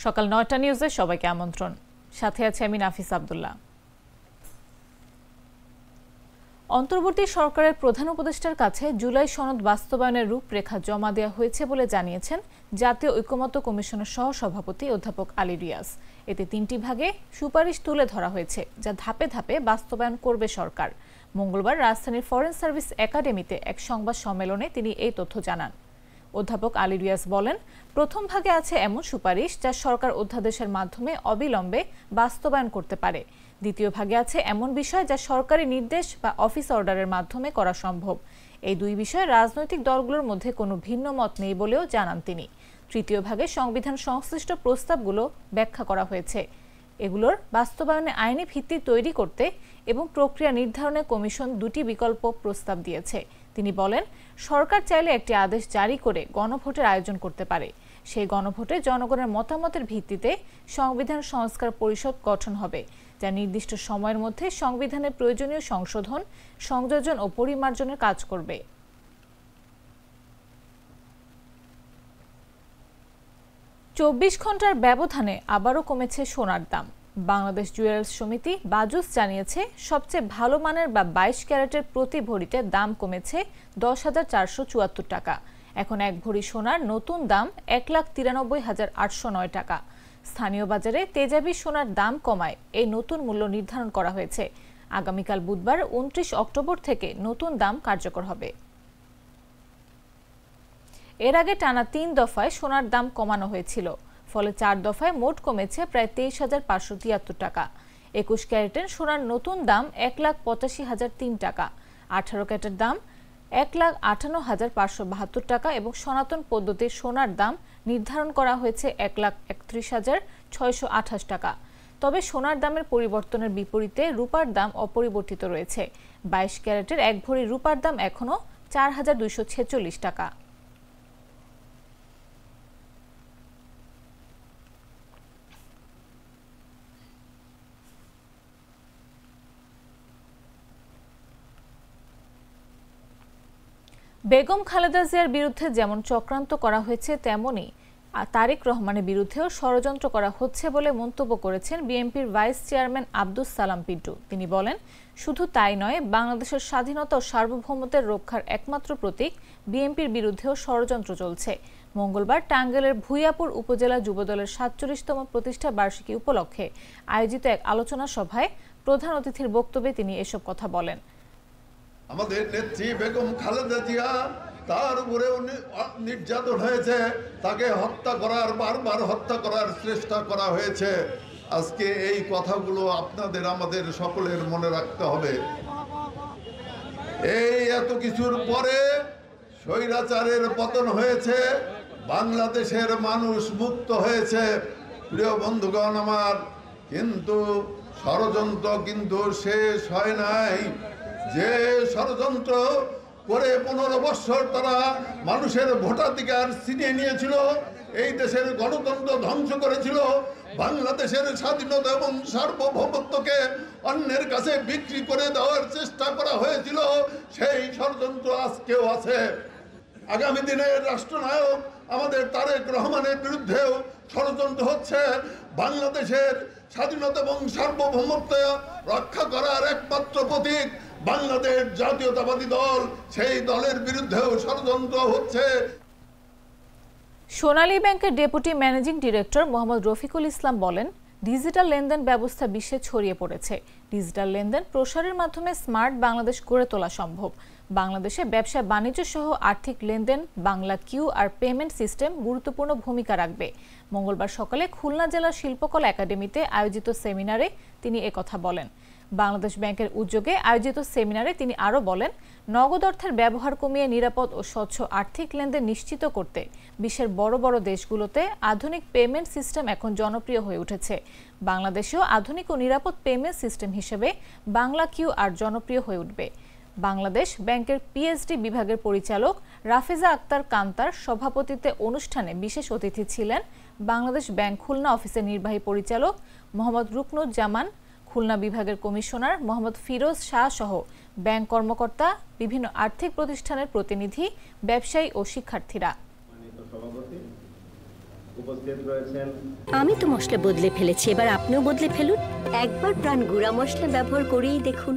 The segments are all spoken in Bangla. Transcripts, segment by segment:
সকাল ৯টা নিউজে সবাইকে আমন্ত্রণ। সাথে আছে আমি নাফিস আব্দুল্লাহ। অন্তর্বর্তী সরকারের প্রধান উপদেষ্টার কাছে জুলাই সনদ বাস্তবায়নের রূপরেখা জমা দেওয়া হয়েছে বলে জানিয়েছেন জাতীয় ঐকমত্য কমিশনের সহসভাপতি অধ্যাপক আলী রিয়াজ। এতে ৩টি ভাগে সুপারিশ তুলে ধরা হয়েছে, যা ধাপে ধাপে বাস্তবায়ন করবে সরকার। মঙ্গলবার রাজধানীর ফরেন সার্ভিস একাডেমিতে এক সংবাদ সম্মেলনে তিনি এই তথ্য জানান। অধ্যাপক আলী রিয়াজ বলেন, প্রথম ভাগে আছে এমন সুপারিশ যা সরকার অধ্যাদেশের মাধ্যমে অবিলম্বে বাস্তবায়ন করতে পারে। দ্বিতীয় ভাগে আছে এমন বিষয় যা সরকারি নির্দেশ বা অফিস অর্ডারের মাধ্যমে করা সম্ভব। এই দুই বিষয়ে রাজনৈতিক দলগুলোর মধ্যে কোনো ভিন্ন মত নেই বলেও জানান তিনি। তৃতীয় ভাগে সংবিধান সংশ্লিষ্ট প্রস্তাবগুলো ব্যাখ্যা করা হয়েছে। এগুলোর বাস্তবায়নে আইনি ভিত্তি তৈরি করতে এবং প্রক্রিয়া নির্ধারণে কমিশন দুটি বিকল্প প্রস্তাব দিয়েছে। তিনি বলেন, সরকার চাইলে একটি আদেশ জারি করে গণভোটের আয়োজন করতে পারে। সেই গণভোটে জনগণের মতামতের ভিত্তিতে সংবিধান সংস্কার পরিষদ গঠন হবে, যা নির্দিষ্ট সময়ের মধ্যে সংবিধানের প্রয়োজনীয় সংশোধন, সংযোজন ও পরিমার্জনের কাজ করবে। চব্বিশ ঘন্টার ব্যবধানে আবারও কমেছে সোনার দাম। বাংলাদেশ জুয়েলার্স সমিতি বাজুস জানিয়েছে, সবচেয়ে ভালো মানের বা 22 ক্যারেটের প্রতি ভরিতে দাম কমেছে 10,474 টাকা। এখন এক ভরি সোনার নতুন দাম 1,93,809 টাকা। স্থানীয় বাজারে তেজাবি সোনার দাম কমায় এই নতুন মূল্য নির্ধারণ করা হয়েছে। আগামীকাল বুধবার 29 অক্টোবর থেকে নতুন দাম কার্যকর হবে। এর আগে টানা 3 দফায় সোনার দাম কমানো হয়েছিল, ফলে 4 দফায় মোট কমেছে প্রায় 23,573 টাকা। 21 ক্যারেটের সোনার নতুন দাম 1,85,003 টাকা, 18 ক্যারেটের দাম 1,58,572 টাকা এবং সনাতন পদ্ধতির সোনার দাম নির্ধারণ করা হয়েছে 1,31,628 টাকা। তবে সোনার দামের পরিবর্তনের বিপরীতে রূপার দাম অপরিবর্তিত রয়েছে। 22 ক্যারেটের এক ভরি রূপার দাম এখনও 4,246 টাকা। বেগম খালেদা জিয়ার বিরুদ্ধে যেমন চক্রান্ত করা হয়েছে, তেমনি তারেক রহমানের বিরুদ্ধেও ষড়যন্ত্র করা হচ্ছে বলে মন্তব্য করেছেন বিএনপির ভাইস চেয়ারম্যান আব্দুস সালাম পিন্টু। তিনি বলেন, শুধু তাই নয়, বাংলাদেশের স্বাধীনতা ও সার্বভৌমত্বের রক্ষার একমাত্র প্রতীক বিএনপির বিরুদ্ধেও ষড়যন্ত্র চলছে। মঙ্গলবার টাঙ্গাইলের ভূঁইয়াপুর উপজেলা যুবদলের 47তম প্রতিষ্ঠা বার্ষিকী উপলক্ষে আয়োজিত এক আলোচনা সভায় প্রধান অতিথির বক্তব্যে তিনি এসব কথা বলেন। আমাদের নেত্রী বেগম খালেদা জিয়া, তার উপরে নির্যাতন হয়েছে, তাকে হত্যা করার, বারবার হত্যা করার চেষ্টা করা হয়েছে। আজকে এই কথাগুলো আপনাদের আমাদের সকলের মনে রাখতে হবে। এই এত কিছুর পরে স্বৈরাচারের পতন হয়েছে, বাংলাদেশের মানুষ মুক্ত হয়েছে। প্রিয় বন্ধুগণ আমার, কিন্তু ষড়যন্ত্র কিন্তু শেষ হয় নাই। যে ষড়যন্ত্র করে 15 বছর তারা মানুষের ভোটাধিকার ছিনিয়ে নিয়েছিল, এই দেশের গণতন্ত্র ধ্বংস করেছিল, বাংলাদেশের স্বাধীনতা এবং সার্বভৌমত্বকে অন্যের কাছে বিক্রি করে দেওয়ার চেষ্টা করা হয়েছিল, সেই ষড়যন্ত্র আজকেও আছে। আগামী দিনের রাষ্ট্রনায়ক আমাদের তারেক রহমানের বিরুদ্ধেও ষড়যন্ত্র হচ্ছে। বাংলাদেশের স্বাধীনতা এবং সার্বভৌমত্ব রক্ষা করার একমাত্র প্রতীক বাংলাদেশ জাতীয়তাবাদী দল, সেই দলের বিরুদ্ধেও ষড়যন্ত্র হচ্ছে। সোনালী ব্যাংকের deputy managing director Mohammad Rafiqul Islam বলেন, ডিজিটাল লেনদেন ব্যবস্থা বিশ্বে ছড়িয়ে পড়েছে। ডিজিটাল লেনদেন প্রসারের মাধ্যমে স্মার্ট বাংলাদেশ গড়ে তোলা সম্ভব। বাংলাদেশে ব্যবসা বাণিজ্য সহ আর্থিক লেনদেন Bangla Q R payment system গুরুত্বপূর্ণ ভূমিকা রাখবে। মঙ্গলবার সকালে খুলনা জেলা শিল্পকলা একাডেমিতে আয়োজিত সেমিনারে তিনি একথা বলেন। বাংলাদেশ ব্যাংকের উদ্যোগে আয়োজিত সেমিনারে তিনি আরও বলেন, নগদ অর্থের ব্যবহার কমিয়ে নিরাপদ ও স্বচ্ছ আর্থিক লেনদেন নিশ্চিত করতে বিশ্বের বড় বড় দেশগুলোতে আধুনিক পেমেন্ট সিস্টেম এখন জনপ্রিয় হয়ে উঠেছে। বাংলাদেশেও আধুনিক ও নিরাপদ পেমেন্ট সিস্টেম হিসেবে বাংলা কিউ আর জনপ্রিয় হয়ে উঠবে। বাংলাদেশ ব্যাংকের পিএইচডি বিভাগের পরিচালক রাফেজা আক্তার কান্তার সভাপতিত্বে অনুষ্ঠানে বিশেষ অতিথি ছিলেন বাংলাদেশ ব্যাংক খুলনা অফিসের নির্বাহী পরিচালক মোহাম্মদ রুকনুজ্জামান, খুলনা বিভাগের কমিশনার মোহাম্মদ ফিরোজ শাহ সহ ব্যাংক কর্মকর্তা, বিভিন্ন আর্থিক প্রতিষ্ঠানের প্রতিনিধি, ব্যবসায়ী ও শিক্ষার্থীরা। উপস্থিত রয়েছেন। আমি তো মশলা বদলে ফেলেছি, এবার আপনিও বদলে ফেলুন। একবার প্রাণ গুঁড়া মশলা ব্যবহার করেই দেখুন।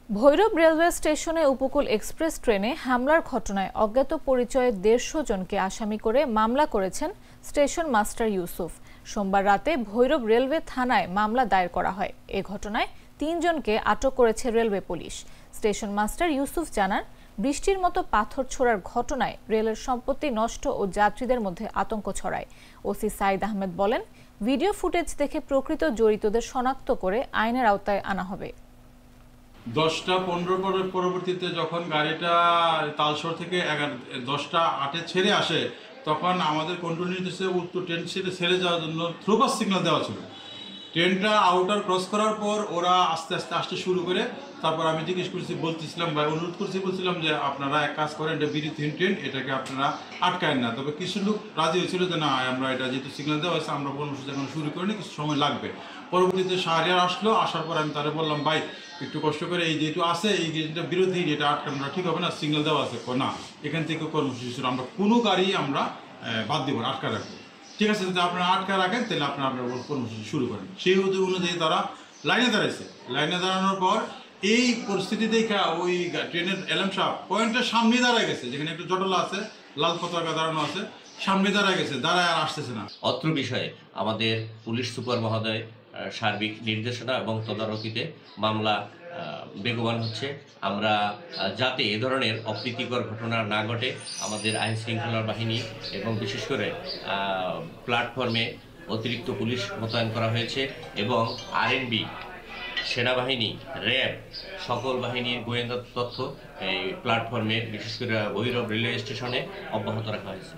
ভৈরব রেলওয়ে স্টেশনে উপকূল এক্সপ্রেস ট্রেনে হামলার ঘটনায় অজ্ঞাত পরিচয়ে 150 জনকে আসামি করে মামলা করেছেন স্টেশন মাস্টার ইউসুফ। সোমবার রাতে ভৈরব রেলওয়ে থানায় মামলা দায়ের করা হয়। এ ঘটনায় 3 জনকে আটক করেছে railway police. Station master Yusuf জানান, বৃষ্টির মতো পাথর ছোড়ার ঘটনায় রেলের সম্পত্তি নষ্ট ও যাত্রীদের মধ্যে আতঙ্ক ছড়ায়। ওসি সাইদ আহমেদ বলেন, ভিডিও ফুটেজ দেখে প্রকৃত জড়িতদের শনাক্ত করে আইনের আওতায় আনা হবে। 10:15 পরবর্তীতে যখন গাড়িটা তালশোর থেকে 10:08 ছেড়ে আসে, তখন আমাদের কন্ট্রোল নির্দেশে উত্তর ট্রেন ছেড়ে যাওয়ার জন্য থ্রুপাস সিগন্যাল দেওয়া ছিল। ট্রেনটা আউটার ক্রস করার পর ওরা আস্তে আস্তে আসতে শুরু করে। তারপর আমি জিজ্ঞেস করছি, বলছিলাম বা অনুরোধ করছি, বলছিলাম যে আপনারা এক কাজ করেন, এটা বিরতিহীন ট্রেন, এটাকে আপনারা আটকায়েন না। তবে কিছু লোক রাজি হয়েছিল যে না, আমরা এটা যেহেতু সিগন্যাল দেওয়া হয়েছে, আমরা কর্মসূচি এখন শুরু করিনি, কিছু সময় লাগবে। পরবর্তীতে শাহরিয়ার আসলো, আসার পর আমি তারা বললাম, ভাই একটু কষ্ট করে এই যেহেতু আছে, এই যেটা বিরোধী, এটা আটকানোটা ঠিক হবে না, সিগন্যাল দেওয়া আছে না, এখান থেকে কর্মসূচি শুরু, আমরা কোনো গাড়ি আমরা বাদ দেবো না, আটকা রাখবো। ঠিক আছে, যদি আপনারা আটকা রাখেন তাহলে আপনারা আপনার কর্মসূচি শুরু করেন। সেই অনুযায়ী তারা লাইনে দাঁড়াইছে। লাইনে দাঁড়ানোর পর এই পরিস্থিতি দেখা ওই ট্রেনের এলএম সাহেব পয়েন্টের সামনে দাঁড়ায় গেছে, যেখানে একটু জটলা আছে, লাল পতাকা দাঁড়ানো আছে, সামনে দাঁড়ায় গেছে, দাঁড়ায় আর আসতেছে না। অত্র বিষয়ে আমাদের পুলিশ সুপার মহোদয় সার্বিক নির্দেশনা এবং তদারকিতে মামলা বেগবান হচ্ছে। আমরা যাতে এ ধরনের অপ্রীতিকর ঘটনা না ঘটে, আমাদের আইন শৃঙ্খলা বাহিনী এবং বিশেষ করে প্ল্যাটফর্মে অতিরিক্ত পুলিশ মোতায়েন করা হয়েছে এবং আরএনবি, সেনাবাহিনী, র্যাব সকল বাহিনীর গোয়েন্দা তথ্য এই প্ল্যাটফর্মে বিশেষ করে ভৈরব রেলওয়ে স্টেশনে অব্যাহত রাখা হয়েছে।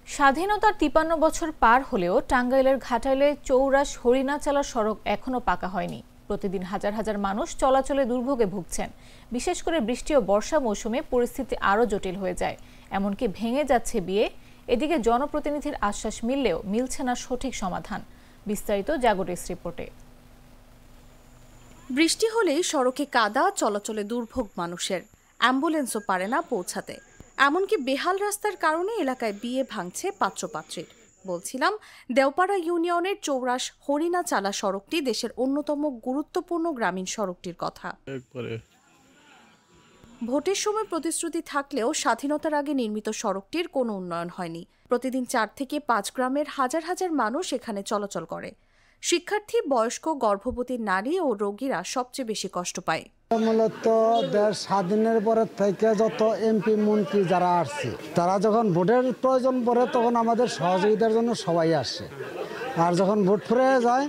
স্বাধীনতার 53 বছর পার হলেও টাঙ্গাইলের ঘাটাইলে চৌরাশ হরিণাচালা সড়ক এখনো পাকা হয়নি। প্রতিদিন হাজার হাজার মানুষ চলাচলে দুর্ভোগে ভুগছেন। বিশেষ করে বৃষ্টি ও বর্ষা মৌসুমে পরিস্থিতি আরও জটিল হয়ে যায়, এমনকি ভেঙে যাচ্ছে বিয়ে। এদিকে জনপ্রতিনিধির আশ্বাস মিললেও মিলছে না সঠিক সমাধান। বিস্তারিত জাগরিস রিপোর্টে। বৃষ্টি হলেই সড়কে কাদা, চলাচলে দুর্ভোগ মানুষের, অ্যাম্বুলেন্সও পারে না পৌঁছাতে। এমনকি বেহাল রাস্তার কারণে এলাকায় বিয়ে ভাঙছে পাত্রপাত্রীর। বলছিলাম, দেওপাড়া ইউনিয়নের চৌরাশ হরিণাচালা সড়কটি দেশের অন্যতম গুরুত্বপূর্ণ গ্রামীণ সড়কটির কথা। ভোটের সময় প্রতিশ্রুতি থাকলেও স্বাধীনতার আগে নির্মিত সড়কটির কোনো উন্নয়ন হয়নি। প্রতিদিন 4 থেকে 5 গ্রামের হাজার হাজার মানুষ এখানে চলাচল করে। শিক্ষার্থী, বয়স্ক, গর্ভবতী নারী ও রোগীরা সবচেয়ে বেশি কষ্ট পায়। মূলত দেশ স্বাধীনের পরের থেকে যত এমপি মন্ত্রী যারা আসছে, তারা যখন ভোটের প্রয়োজন পড়ে তখন আমাদের সহযোগিতার জন্য সবাই আসে, আর যখন ভোট ফুরিয়ে যায়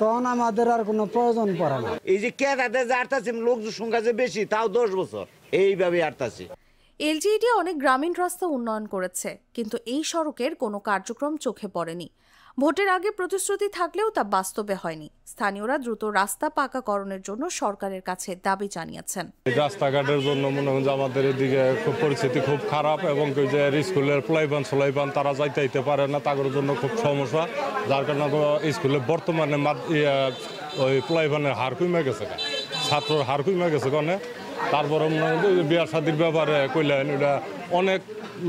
তখন আমাদের আর কোনো প্রয়োজন পড়ে না। এই যে কেদাতে যে আটতাছে, লোক সংখ্যা যে বেশি, তাও 10 বছর এইভাবে আটতাছে। এলজিইডি অনেক গ্রামীণ রাস্তা উন্নয়ন করেছে, কিন্তু এই সড়কের কোনো কার্যক্রম চোখে পড়েনি। ভোটের আগে প্রতিশ্রুতি থাকলেও তা বাস্তবে হয়নি। স্থানীয়রা দ্রুত রাস্তা পাকাকরণের জন্য সরকারের কাছে দাবি জানিয়েছেন। রাস্তাঘাটের জন্য মনে হয় আমাদের এদিকে খুব পরিস্থিতি খুব খারাপ, এবং যে স্কুলের প্লাইবান তারা যাইতে পারে না, তাদের জন্য খুব সমস্যা। যার কারণে স্কুলে বর্তমানে ওই প্লাইবানের হার কমে গেছে, ছাত্রর হার কমে গেছে। কারণে তারপরে বিয়া শাদির ব্যাপারে কইলেন, ওটা অনেক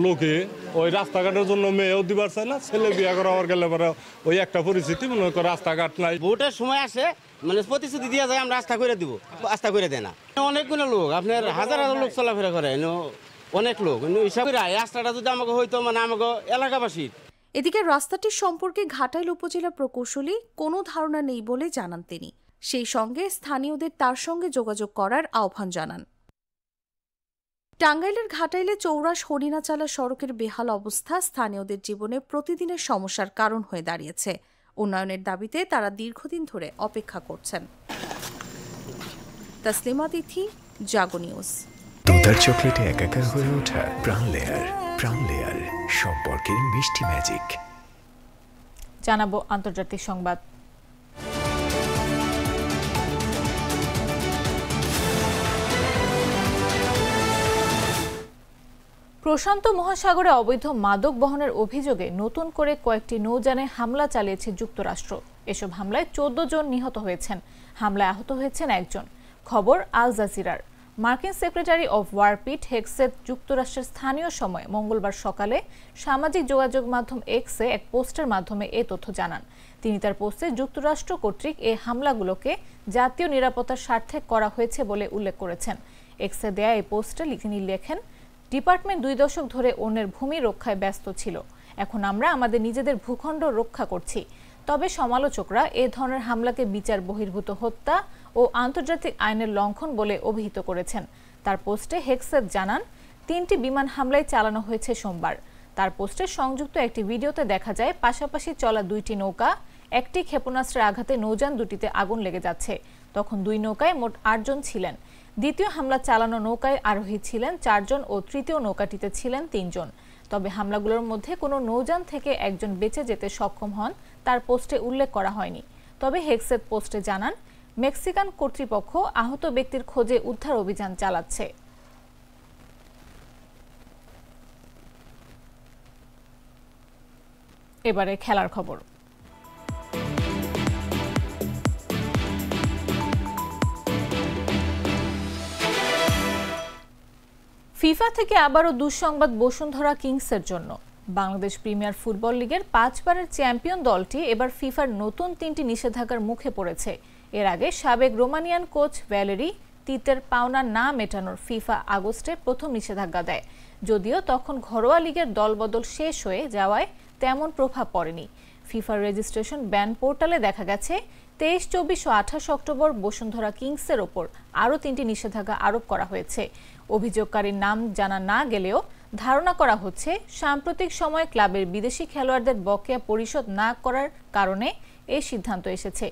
লোকে ওই রাস্তাঘাটের জন্য মেয়েও দিবার চায় না, ছেলে বিয়া করার গেলে পরে ওই একটা পরিস্থিতি, মনে করে রাস্তাঘাট নাই। ভোটের সময় আসে, মানে প্রতিশ্রুতি দিয়ে যায় আমরা রাস্তা করে দিব, রাস্তা করে দেয় না। অনেকগুলো লোক, আপনার হাজার হাজার লোক চলাফেরা করে, অনেক লোক হিসাব করে রাস্তাটা যদি আমাকে হইতো, মানে আমাকে এলাকাবাসীর। এদিকে রাস্তাটির সম্পর্কে ঘাটাইল উপজেলা প্রকৌশলী কোনো ধারণা নেই বলে জানান তিনি। সেই সঙ্গে স্থানীয়দের তার সঙ্গে যোগাযোগ করার আহ্বান জানান। টাঙ্গাইলের ঘাটাইলে চৌরাশ হরিণাচালা সড়কের বেহাল অবস্থা স্থানীয়দের জীবনে প্রতিদিনের সমস্যার কারণ হয়ে দাঁড়িয়েছে। উন্নয়নের দাবিতে তারা দীর্ঘদিন ধরে অপেক্ষা করছেন। তাসলিমা তিথি, জাগো নিউজ। দুধার চকলেটে একাকার হয়ে ওঠা প্রাণ লেয়ার সম্পর্কের মিষ্টি ম্যাজিক। জানাবো আন্তর্জাতিক সংবাদ। প্রশান্ত মহাসাগরে অবৈধ মাদক বহনের অভিযোগে নতুন করে কয়েকটি নৌযানে হামলা চালিয়েছে যুক্তরাষ্ট্র। এসব হামলায় 14 জন নিহত হয়েছেন। হামলায় আহত হয়েছেন একজন। খবর আল জাজিরার। মার্কিন secretary of war Pete Hegseth যুক্তরাষ্ট্রের স্থানীয় সময় মঙ্গলবার সকালে সামাজিক যোগাযোগ মাধ্যম এক্সে এক পোস্টের মাধ্যমে এ তথ্য জানান। তিনি তার পোস্টে যুক্তরাষ্ট্র কর্তৃক এই হামলাগুলোকে জাতীয় নিরাপত্তার স্বার্থে করা হয়েছে বলে উল্লেখ করেছেন। এক্সে দেয়া এই পোস্টে তিনি লেখেন, ডিপার্টমেন্ট 2 দশক ধরে অন্যের ভূমি রক্ষায় ব্যস্ত ছিল। এখন আমরা আমাদের নিজেদের ভূখণ্ড রক্ষা করছি। তবে সমালোচকরা এ ধরনের হামলাকে বিচার বহির্ভূত হত্যা ও আন্তর্জাতিক আইনের লঙ্ঘন বলে অভিহিত করেছেন। তার পোস্টে হেগসেথ জানান, 3টি বিমান হামলায় চালানো হয়েছে সোমবার। তার পোস্টে সংযুক্ত একটি ভিডিওতে দেখা যায় পাশাপাশি চলা 2টি নৌকা, একটি ক্ষেপণাস্ত্রের আঘাতে নৌযান দুটিতে আগুন লেগে যাচ্ছে। তখন 2 নৌকায় মোট 8 জন ছিলেন। দ্বিতীয় হামলা চালানো নৌকায় আরোহী ছিলেন 4 জন ও তৃতীয় নৌকাটিতে ছিলেন 3 জন। তবে হামলাগুলোর মধ্যে কোনো নৌযান থেকে একজন বেঁচে যেতে সক্ষম হন তার পোস্টে উল্লেখ করা হয়নি। তবে হেগসেথ পোস্টে জানান, মেক্সিকান কর্তৃপক্ষ আহত ব্যক্তির খোঁজে উদ্ধার অভিযান চালাচ্ছে। এবারে খেলার খবর। ফিফা থেকে আবারও দুঃসংবাদ বসুন্ধরা কিংসের জন্য। বাংলাদেশ প্রিমিয়ার ফুটবল লিগের 5 বারের চ্যাম্পিয়ন দলটি এবার ফিফার নতুন 3টি নিষেধাজ্ঞার মুখে পড়েছে। এর আগে সাবেক রোমানিয়ান কোচ ভ্যালেরি তিতের পাওনা না মেটানোর ফিফা আগস্টে প্রথম নিষেধাজ্ঞা দেয়। যদিও তখন ঘরোয়া লিগের দলবদল শেষ হয়ে যাওয়ায় তেমন প্রভাব পড়েনি। ফিফার রেজিস্ট্রেশন ব্যান পোর্টালে দেখা গেছে 23, 24 ও 28 অক্টোবর বসুন্ধরা কিংসের ওপর আরও 3টি নিষেধাজ্ঞা আরোপ করা হয়েছে। অভিযোগকারীর নাম জানা না গেলেও ধারণা করা হচ্ছে সাম্প্রতিক সময়ে ক্লাবের বিদেশি খেলোয়াড়দের বকেয়া পরিশোধ না করার কারণে এই সিদ্ধান্ত এসেছে।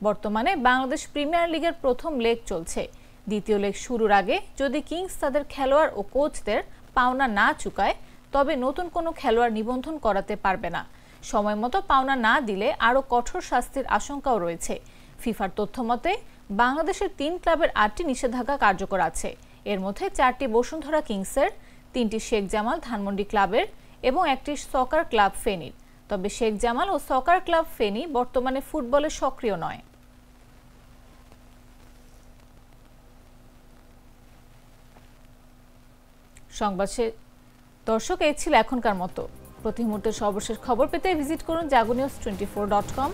বর্তমানে বাংলাদেশ প্রিমিয়ার লিগের প্রথম লেগ চলছে। দ্বিতীয় লেগ শুরুর আগে যদি কিংস তাদের খেলোয়াড় ও কোচদের পাওনা না চুকায় তবে নতুন কোনো খেলোয়াড় নিবন্ধন করাতে পারবে না। সময়মতো পাওনা না দিলে আরও কঠোর শাস্তির আশঙ্কাও রয়েছে। ফিফার তথ্যমতে বাংলাদেশের 3 ক্লাবের 8টি নিষেধাজ্ঞা কার্যকর আছে। এর মধ্যে 4টি বসুন্ধরা কিংসের, 3টি শেখ জামাল ধানমন্ডি ক্লাবের এবং 1টি সকার ক্লাব ফেনীর। তবে শেখ জামাল ও সকার ক্লাব ফেনী বর্তমানে ফুটবলে সক্রিয় নয়। সংবাদ দর্শক, এই ছিল এখনকার মতো। প্রতি মুহূর্তের সর্বশেষ খবর পেতে ভিজিট করুন jagonews24.com,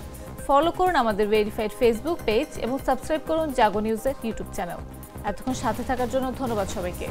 ফলো করুন আমাদের ভেরিফাইড ফেসবুক পেজ এবং সাবস্ক্রাইব করুন জাগো নিউজের ইউটিউব চ্যানেল। এতক্ষণ সাথে থাকার জন্য ধন্যবাদ সবাইকে।